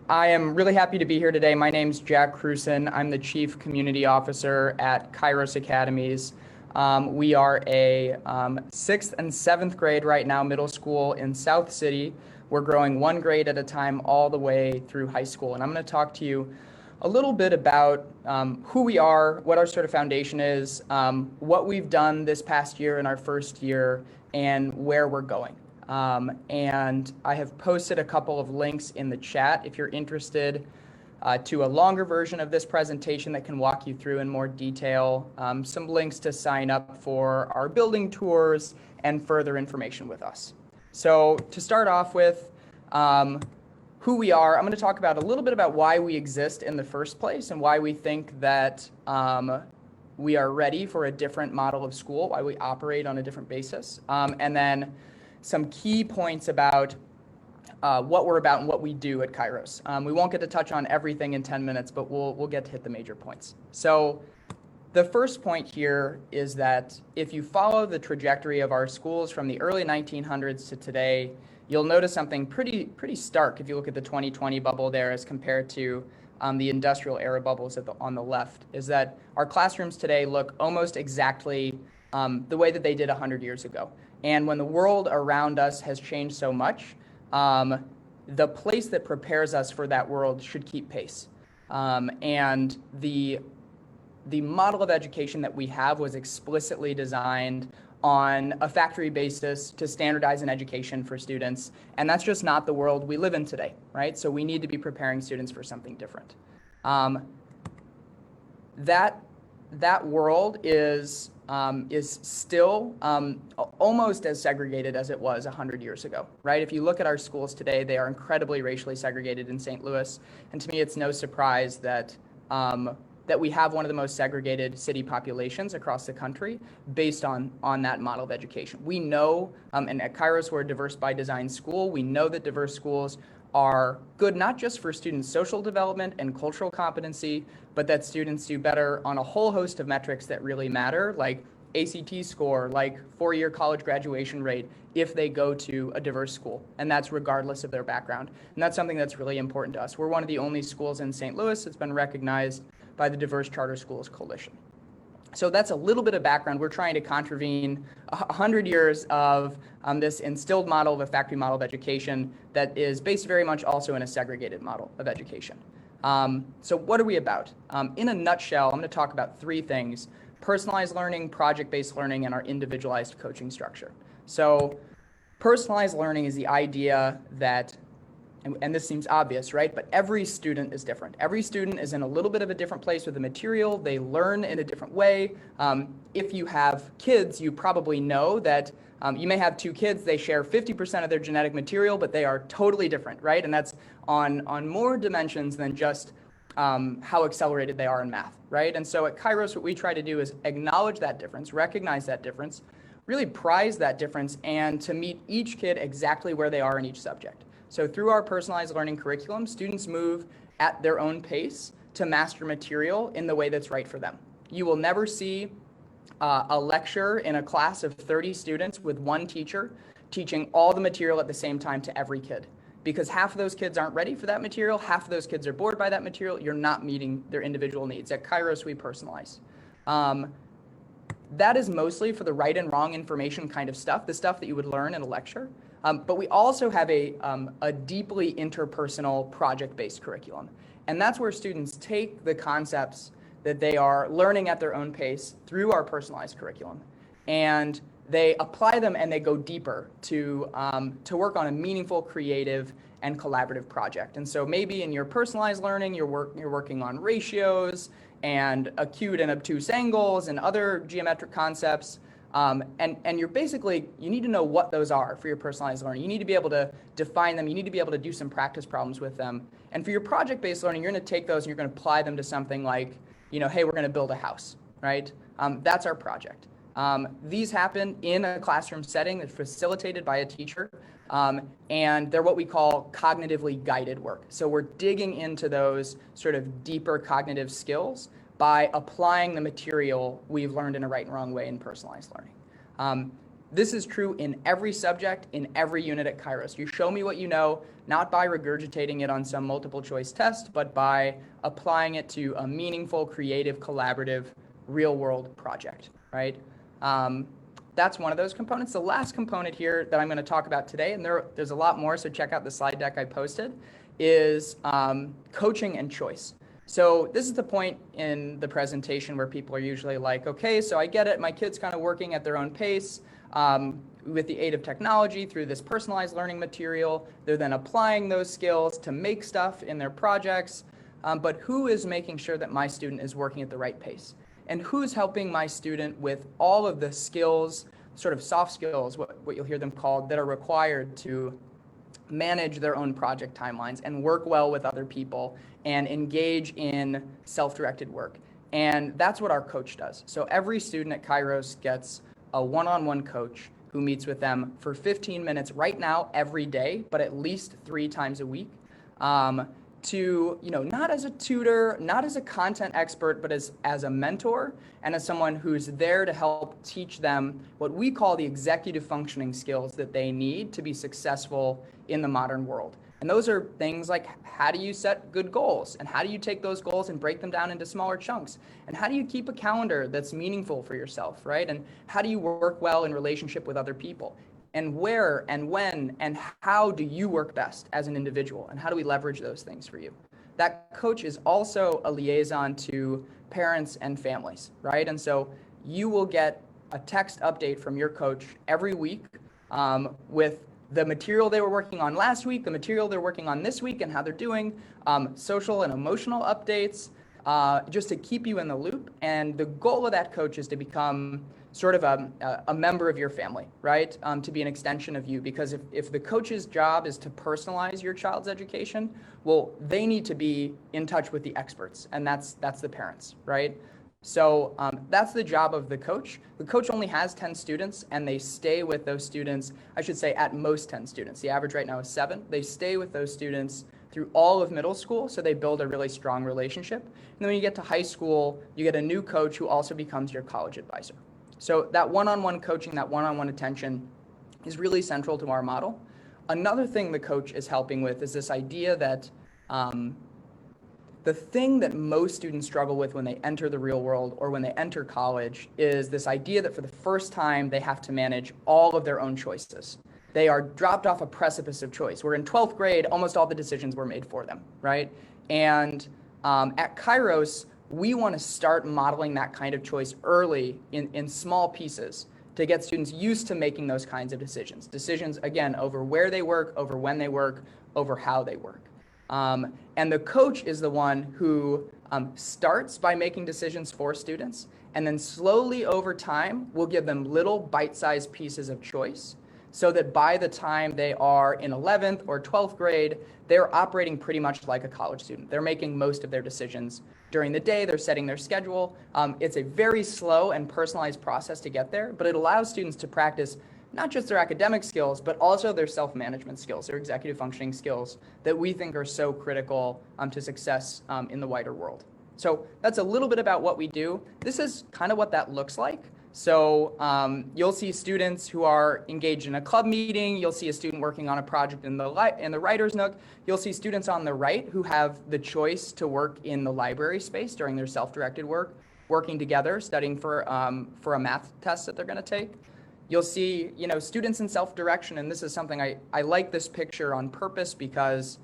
I am really happy to be here today. My name's Jack Cruson. I'm the Chief Community Officer at Kairos Academies. We are a 6th and 7th grade right now, middle school in South City. We're growing one grade at a time all the way through high school. And I'm going to talk to you a little bit about who we are, what our sort of foundation is, what we've done this past year in our first year, and where we're going. And I have posted a couple of links in the chat if you're interested to a longer version of this presentation that can walk you through in more detail, some links to sign up for our building tours and further information with us. So to start off with, who we are, I'm going to talk about a little bit about why we exist in the first place and why we think that we are ready for a different model of school, why we operate on a different basis, and then some key points about what we're about and what we do at Kairos. We won't get to touch on everything in 10 minutes, but we'll get to hit the major points. So the first point here is that if you follow the trajectory of our schools from the early 1900s to today, you'll notice something pretty stark if you look at the 2020 bubble there as compared to the industrial era bubbles on the left, is that our classrooms today look almost exactly the way that they did 100 years ago. And when the world around us has changed so much, the place that prepares us for that world should keep pace. And the model of education that we have was explicitly designed on a factory basis to standardize an education for students. And that's just not the world we live in today, right? So we need to be preparing students for something different. That world is still almost as segregated as it was 100 years ago, right? If you look at our schools today, they are incredibly racially segregated in St. Louis. And to me, it's no surprise that that we have one of the most segregated city populations across the country based on that model of education. We know, and at Kairos, we're a diverse by design school. We know that diverse schools are good not just for students' social development and cultural competency, but that students do better on a whole host of metrics that really matter, like ACT score, like four-year college graduation rate, if they go to a diverse school, and that's regardless of their background. And that's something that's really important to us. We're one of the only schools in St. Louis that's been recognized by the Diverse Charter Schools Coalition. So that's a little bit of background. We're trying to contravene 100 years of this instilled model of a factory model of education that is based very much also in a segregated model of education. So what are we about? In a nutshell, I'm going to talk about three things: personalized learning, project-based learning, and our individualized coaching structure. So personalized learning is the idea that, and this seems obvious, right? But every student is different. Every student is in a little bit of a different place with the material. They learn in a different way. If you have kids, you probably know that you may have two kids, they share 50% of their genetic material, but they are totally different, right? And that's on more dimensions than just how accelerated they are in math, right? And so at Kairos, what we try to do is acknowledge that difference, recognize that difference, really prize that difference, and to meet each kid exactly where they are in each subject. So through our personalized learning curriculum, students move at their own pace to master material in the way that's right for them. You will never see a lecture in a class of 30 students with one teacher teaching all the material at the same time to every kid, because half of those kids aren't ready for that material, half of those kids are bored by that material, you're not meeting their individual needs. At Kairos, we personalize. That is mostly for the right and wrong information kind of stuff, the stuff that you would learn in a lecture. But we also have a deeply interpersonal project-based curriculum. And that's where students take the concepts that they are learning at their own pace through our personalized curriculum, and they apply them and they go deeper to work on a meaningful, creative, and collaborative project. And so maybe in your personalized learning, you're working on ratios and acute and obtuse angles and other geometric concepts. And you're basically, you need to know what those are for your personalized learning. You need to be able to define them. You need to be able to do some practice problems with them. And for your project-based learning, you're going to take those and you're going to apply them to something like, hey, we're going to build a house, right? That's our project. These happen in a classroom setting that's facilitated by a teacher, and they're what we call cognitively guided work. So we're digging into those sort of deeper cognitive skills by applying the material we've learned in a right and wrong way in personalized learning. This is true in every subject, in every unit at Kairos. You show me what you know, not by regurgitating it on some multiple choice test, but by applying it to a meaningful, creative, collaborative, real world project, right? That's one of those components. The last component here that I'm going to talk about today, and there's a lot more, so check out the slide deck I posted, is coaching and choice. So this is the point in the presentation where people are usually like, okay, so I get it, my kid's kind of working at their own pace with the aid of technology through this personalized learning material. They're then applying those skills to make stuff in their projects, but who is making sure that my student is working at the right pace? And who's helping my student with all of the skills, sort of soft skills, what you'll hear them called, that are required to manage their own project timelines and work well with other people and engage in self-directed work. And that's what our coach does. So every student at Kairos gets a one-on-one coach who meets with them for 15 minutes right now every day, but at least 3 times a week. To, not as a tutor, not as a content expert, but as a mentor and as someone who's there to help teach them what we call the executive functioning skills that they need to be successful in the modern world. And those are things like, how do you set good goals? And how do you take those goals and break them down into smaller chunks? And how do you keep a calendar that's meaningful for yourself, right? And how do you work well in relationship with other people? And where and when and how do you work best as an individual? And how do we leverage those things for you? That coach is also a liaison to parents and families, right? And so you will get a text update from your coach every week with the material they were working on last week, the material they're working on this week and how they're doing, social and emotional updates, just to keep you in the loop. And the goal of that coach is to become sort of a member of your family, right? To be an extension of you, because if the coach's job is to personalize your child's education, well, they need to be in touch with the experts, and that's the parents, right? So that's the job of the coach. The coach only has 10 students, and they stay with those students, I should say at most 10 students. The average right now is 7. They stay with those students through all of middle school, so they build a really strong relationship. And then when you get to high school, you get a new coach who also becomes your college advisor. So that one-on-one coaching, that one-on-one attention is really central to our model. Another thing the coach is helping with is this idea that the thing that most students struggle with when they enter the real world or when they enter college is this idea that for the first time they have to manage all of their own choices. They are dropped off a precipice of choice. Where in 12th grade, almost all the decisions were made for them, right? And at Kairos, we want to start modeling that kind of choice early in small pieces to get students used to making those kinds of decisions. Decisions, again, over where they work, over when they work, over how they work. And the coach is the one who starts by making decisions for students, and then slowly over time, we'll give them little bite-sized pieces of choice so that by the time they are in 11th or 12th grade, they're operating pretty much like a college student. They're making most of their decisions during the day. They're setting their schedule. It's a very slow and personalized process to get there, but it allows students to practice not just their academic skills, but also their self-management skills, their executive functioning skills that we think are so critical to success in the wider world. So that's a little bit about what we do. This is kind of what that looks like. So you'll see students who are engaged in a club meeting. You'll see a student working on a project in the writer's nook. You'll see students on the right who have the choice to work in the library space during their self-directed work, working together, studying for a math test that they're going to take. You'll see, students in self-direction, and this is something I like this picture on purpose because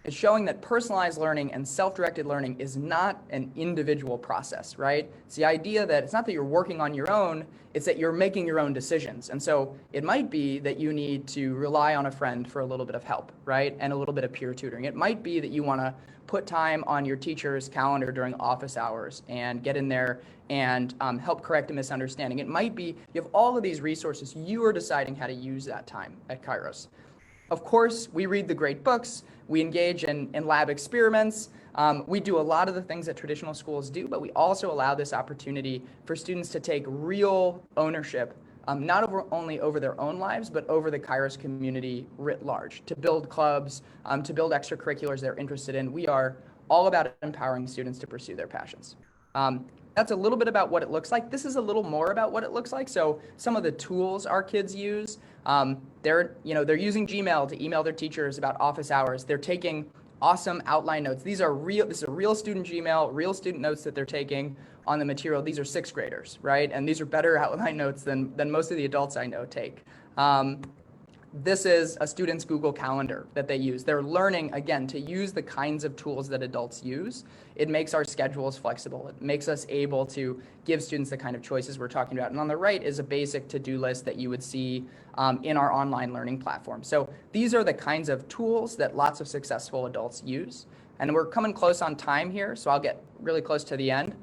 it's showing that personalized learning and self-directed learning is not an individual process, right? It's the idea that it's not that you're working on your own, it's that you're making your own decisions. And so it might be that you need to rely on a friend for a little bit of help, right? And a little bit of peer tutoring. It might be that you want to put time on your teacher's calendar during office hours and get in there and help correct a misunderstanding. It might be you have all of these resources. You are deciding how to use that time at Kairos. Of course, we read the great books. We engage in lab experiments. We do a lot of the things that traditional schools do, but we also allow this opportunity for students to take real ownership, not only over their own lives, but over the Kairos community writ large, to build clubs, to build extracurriculars they're interested in. We are all about empowering students to pursue their passions. That's a little bit about what it looks like. This is a little more about what it looks like. So some of the tools our kids use, they're using Gmail to email their teachers about office hours. They're taking awesome outline notes. This is a real student Gmail, real student notes that they're taking on the material. These are sixth graders, right? And these are better outline notes than most of the adults I know take. This is a student's Google Calendar that they use. They're learning, again, to use the kinds of tools that adults use. It makes our schedules flexible. It makes us able to give students the kind of choices we're talking about. And on the right is a basic to-do list that you would see in our online learning platform. So these are the kinds of tools that lots of successful adults use. And we're coming close on time here, so I'll get really close to the end.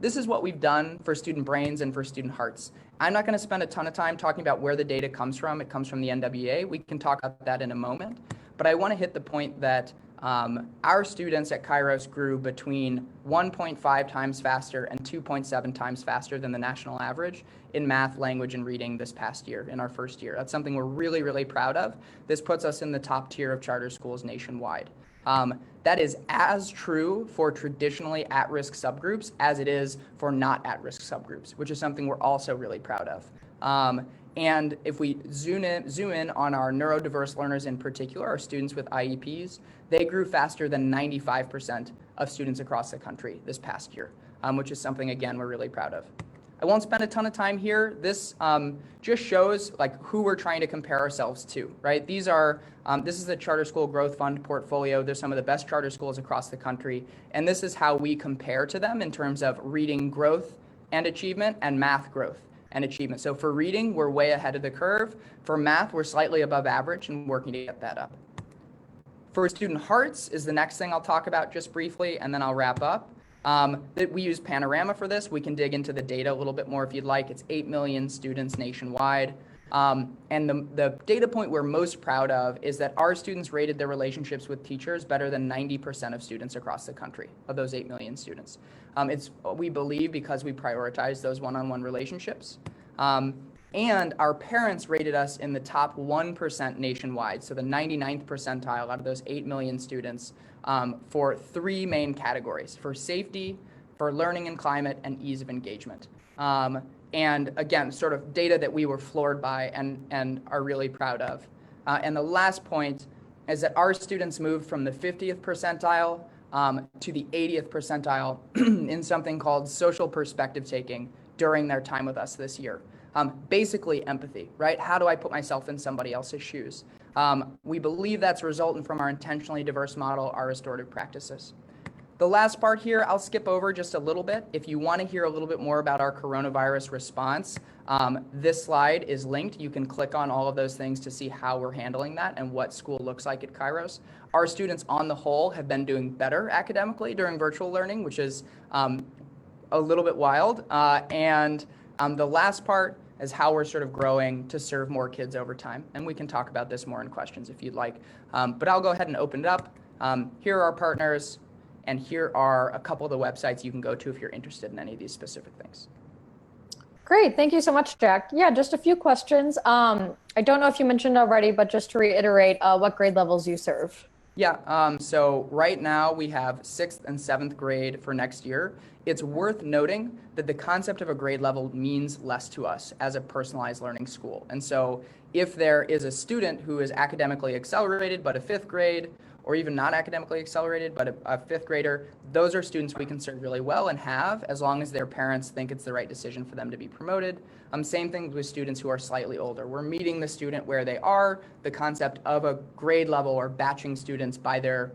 This is what we've done for student brains and for student hearts. I'm not going to spend a ton of time talking about where the data comes from. It comes from the NWA. We can talk about that in a moment. But I want to hit the point that our students at Kairos grew between 1.5 times faster and 2.7 times faster than the national average in math, language, and reading this past year, in our first year. That's something we're really, really proud of. This puts us in the top tier of charter schools nationwide. That is as true for traditionally at-risk subgroups as it is for not at-risk subgroups, which is something we're also really proud of. And if we zoom in on our neurodiverse learners in particular, our students with IEPs, they grew faster than 95% of students across the country this past year, which is something, again, we're really proud of. I won't spend a ton of time here. This just shows like who we're trying to compare ourselves to, right? These are, this is the Charter School Growth Fund portfolio. They're some of the best charter schools across the country. And this is how we compare to them in terms of reading growth and achievement and math growth and achievement. So for reading, we're way ahead of the curve. For math, we're slightly above average and working to get that up. For student hearts is the next thing I'll talk about just briefly, and then I'll wrap up. That we use Panorama for this. We can dig into the data a little bit more if you'd like. It's 8 million students nationwide. And the data point we're most proud of is that our students rated their relationships with teachers better than 90% of students across the country, of those 8 million students. It's, we believe, because we prioritize those one-on-one relationships. And our parents rated us in the top 1% nationwide, so the 99th percentile out of those 8 million students, for 3 main categories: for safety, for learning and climate, and ease of engagement. And again, sort of data that we were floored by and are really proud of. And the last point is that our students moved from the 50th percentile to the 80th percentile in something called social perspective taking during their time with us this year. Basically empathy, right? How do I put myself in somebody else's shoes? We believe that's resultant from our intentionally diverse model, our restorative practices. The last part here, I'll skip over just a little bit. If you want to hear a little bit more about our coronavirus response, this slide is linked. You can click on all of those things to see how we're handling that and what school looks like at Kairos. Our students on the whole have been doing better academically during virtual learning, which is a little bit wild. And the last part is how we're sort of growing to serve more kids over time. And we can talk about this more in questions if you'd like. But I'll go ahead and open it up. Here are our partners, and here are a couple of the websites you can go to if you're interested in any of these specific things. Great, thank you so much, Jack. Yeah, just a few questions. I don't know if you mentioned already, but just to reiterate, what grade levels you serve? Yeah, so right now we have 6th and 7th grade for next year. It's worth noting that the concept of a grade level means less to us as a personalized learning school. And so if there is a student who is academically accelerated but a 5th grade, or even not academically accelerated but a 5th grader, those are students we can serve really well and have as long as their parents think it's the right decision for them to be promoted. Same thing with students who are slightly older. We're meeting the student where they are. The concept of a grade level or batching students by their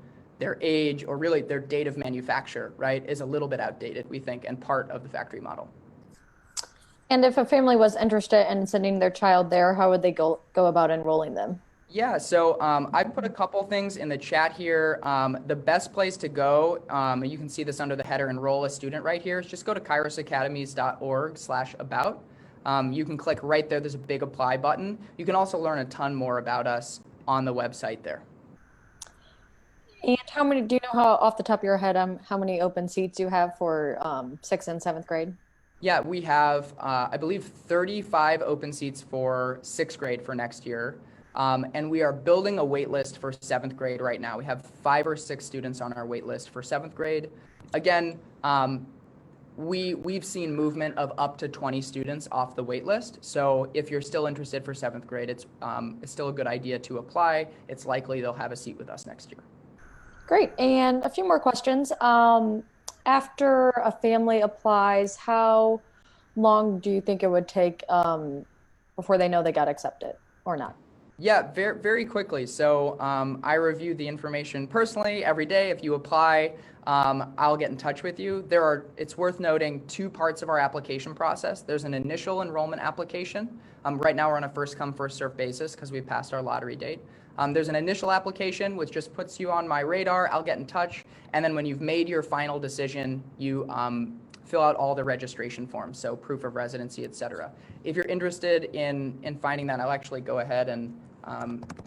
age or really their date of manufacture, right, is a little bit outdated, we think, and part of the factory model. And if a family was interested in sending their child there, how would they go about enrolling them? Yeah, so I put a couple things in the chat here. The best place to go, you can see this under the header, enroll a student right here, is just go to kairosacademies.org/about. You can click right there. There's a big apply button. You can also learn a ton more about us on the website there. And how many, do you know how off the top of your head, how many open seats you have for 6th and 7th grade? Yeah, we have, I believe, 35 open seats for 6th grade for next year. And we are building a wait list for 7th grade right now. We have 5 or 6 students on our wait list for 7th grade. Again, we've seen movement of up to 20 students off the wait list. So if you're still interested for 7th grade, it's still a good idea to apply. It's likely they'll have a seat with us next year. Great. And a few more questions. After a family applies, how long do you think it would take before they know they got accepted or not? Yeah, very, very quickly. So I review the information personally every day. If you apply, I'll get in touch with you. It's worth noting 2 parts of our application process. There's an initial enrollment application. Right now we're on a first come, first served basis because we passed our lottery date. There's an initial application which just puts you on my radar. I'll get in touch. And then when you've made your final decision, you fill out all the registration forms, so proof of residency, etc. If you're interested in finding that, I'll actually go ahead and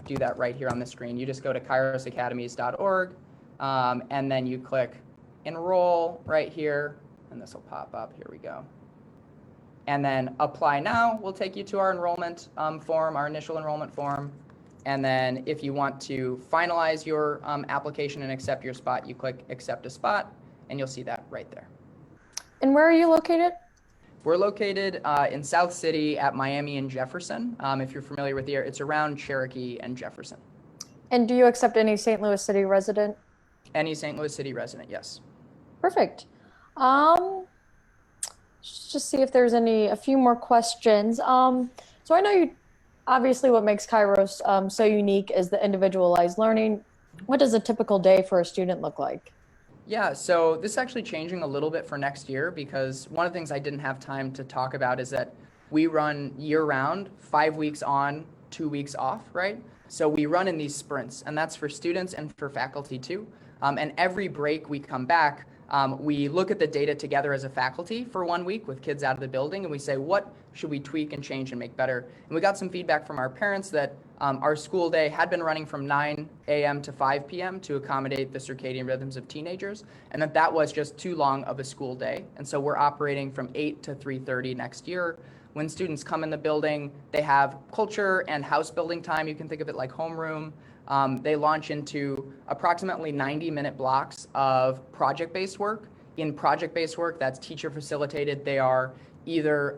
do that right here on the screen. You just go to kairosacademies.org, and then you click enroll right here, and this will pop up. Here we go. And then apply now will take you to our enrollment form, our initial enrollment form. And then if you want to finalize your application and accept your spot, you click accept a spot, and you'll see that right there. And where are you located? We're located in South City at Miami and Jefferson. If you're familiar with the area, it's around Cherokee and Jefferson. And do you accept any St. Louis City resident? Any St. Louis City resident, yes. Perfect. Just see if there's a few more questions. So I know you, obviously what makes Kairos so unique is the individualized learning. What does a typical day for a student look like? Yeah, so this is actually changing a little bit for next year because one of the things I didn't have time to talk about is that we run year-round, 5 weeks on, 2 weeks off, right? So we run in these sprints, and that's for students and for faculty too. And every break we come back, we look at the data together as a faculty for 1 week with kids out of the building, and we say, what should we tweak and change and make better? And we got some feedback from our parents that our school day had been running from 9 a.m. to 5 p.m. to accommodate the circadian rhythms of teenagers, and that was just too long of a school day. And so we're operating from 8 to 3:30 next year. When students come in the building, they have culture and house building time. You can think of it like homeroom. They launch into approximately 90-minute blocks of project-based work. In project-based work, that's teacher-facilitated. They are either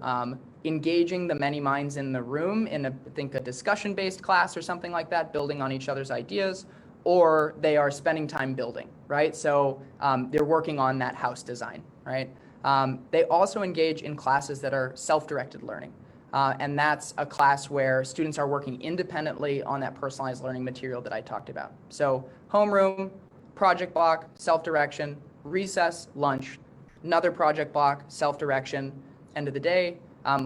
engaging the many minds in the room in a discussion-based class or something like that, building on each other's ideas, or they are spending time building, right? So they're working on that house design, right? They also engage in classes that are self-directed learning. And that's a class where students are working independently on that personalized learning material that I talked about. So homeroom, project block, self-direction, recess, lunch, another project block, self-direction, end of the day.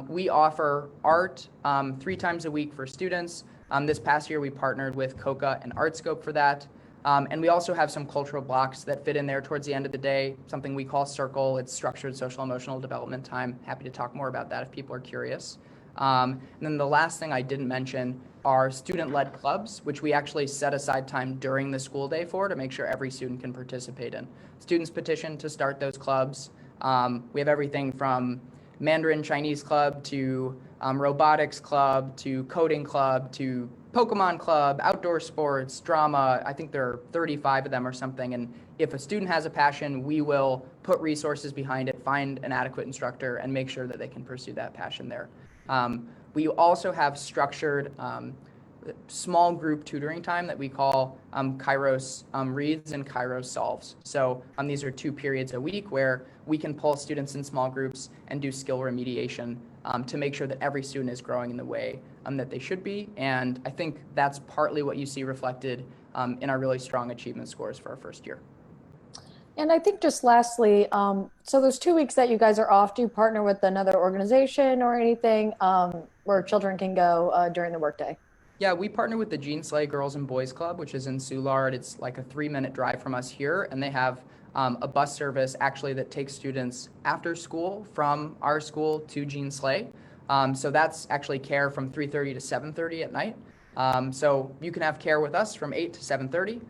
We offer art 3 times a week for students. This past year, we partnered with Coca and Artscope for that. And we also have some cultural blocks that fit in there towards the end of the day, something we call Circle. It's structured social emotional development time. Happy to talk more about that if people are curious. And then the last thing I didn't mention are student-led clubs, which we actually set aside time during the school day for to make sure every student can participate in. Students petition to start those clubs. We have everything from Mandarin Chinese club to robotics club to coding club to Pokemon club, outdoor sports, drama. I think there are 35 of them or something. And if a student has a passion, we will put resources behind it, find an adequate instructor, and make sure that they can pursue that passion there. We also have structured small group tutoring time that we call Kairos Reads and Kairos Solves. So these are 2 periods a week where we can pull students in small groups and do skill remediation to make sure that every student is growing in the way that they should be. And I think that's partly what you see reflected in our really strong achievement scores for our first year. And I think just lastly, so those 2 weeks that you guys are off, do you partner with another organization or anything where children can go during the workday? Yeah, we partner with the Jean Slay Girls and Boys Club, which is in Soulard. It's like a 3-minute drive from us here, and they have a bus service actually that takes students after school from our school to Jean Slay. So that's actually care from 3:30 to 7:30 at night. So you can have care with us from 8 to 7:30,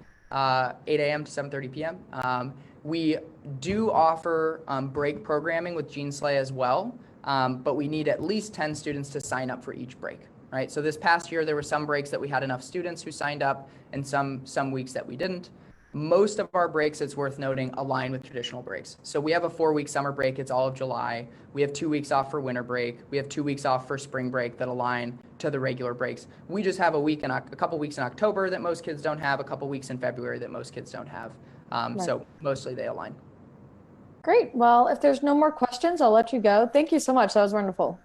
8 a.m. to 7:30 p.m. We do offer break programming with Jean Slay as well, but we need at least 10 students to sign up for each break. Right. So this past year, there were some breaks that we had enough students who signed up and some weeks that we didn't. Most of our breaks, it's worth noting, align with traditional breaks. So we have a 4-week summer break. It's all of July. We have 2 weeks off for winter break. We have 2 weeks off for spring break that align to the regular breaks. We just have a couple weeks in October that most kids don't have, a couple weeks in February that most kids don't have. Right. So mostly they align. Great. Well, if there's no more questions, I'll let you go. Thank you so much. That was wonderful.